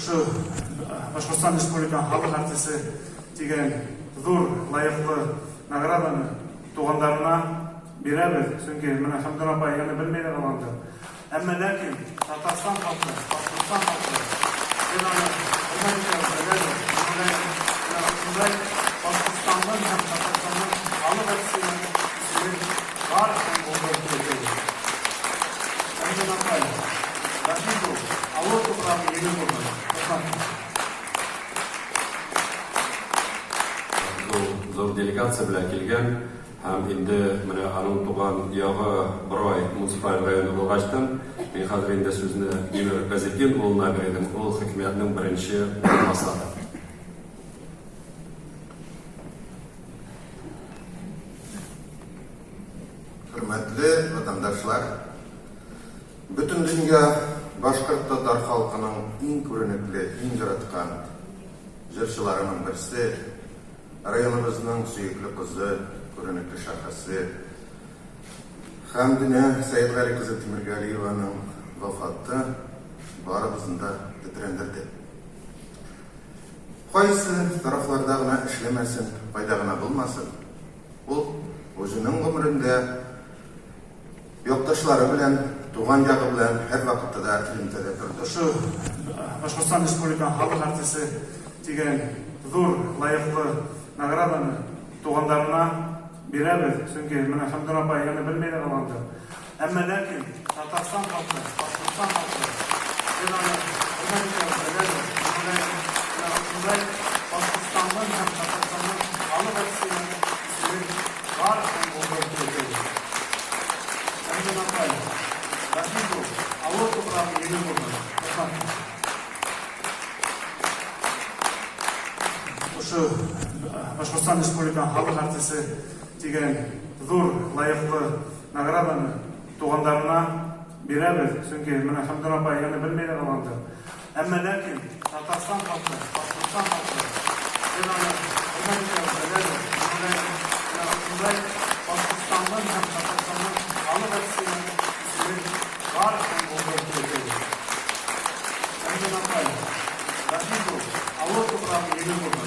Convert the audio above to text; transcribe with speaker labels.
Speaker 1: Ушу Башқұртстан Республикасының халық артисі деген зор лайықты награданы туғандарына береміз. Сөңке міне Хамдан апай яны білмейді қаланды. Әмма ләкин Татарстан халқы, Башқұртстан халқы Башқұртстанның һәм Татарстанның халық артисінің бар қолдауын көрсетеді. Хамдан апай, рахмет ол. Ауыл тоқырағы егін болды.
Speaker 2: Зор делегация белән килгән һәм инде менә аның туган ягы Борай муниципаль районы булгачтан мин хәзер инде сүзне Гимер Газетин улына бирдем. Ул хикмәтнең беренче урынбасары.
Speaker 3: Hürmetli vatandaşlar, bütün dünya Башкорт татар халкының иң күренекле, иң яраткан җырчыларының берсе, районыбызның сөйкле кызы, күренекле шәхесе Хәмдинә Сәйдгали кызы Тимергалиеваның вафаты барыбызны да тетрәндерде. Кайсы тарафларда гына эшләмәсен, файда гына булмасын. Ул үзенең гомерендә якташлары белән туган ягы белән һәр вакытта да элемтәдә торды.
Speaker 1: Ушу Башқұртстан Республикасының халық артисі деген зор лайықты награданы туғандарына береміз. Сөңке міне Хамдан апай яны білмейді қаланды. Әмма ләкин Татарстан халқы, Башқұртстан халқы Башқұртстанның һәм Татарстанның халық артисінің бар қолдауын көрсетеді. Хамдан апай, рахмет ол. Ауыл тоқырағы егін болды. Ушу Башқұртстан Республикасының халық артисі деген зор лайықты награданы туғандарына береміз. Сөңке міне Хамдан апай яны білмейді қаланды. Әмма ләкин Татарстан халқы, Башқұртстан халқы Башқұртстанның һәм Татарстанның халық артисінің бар қолдауын көрсетеді. Хамдан апай, рахмет ол. Ауыл тоқырағы егін болды.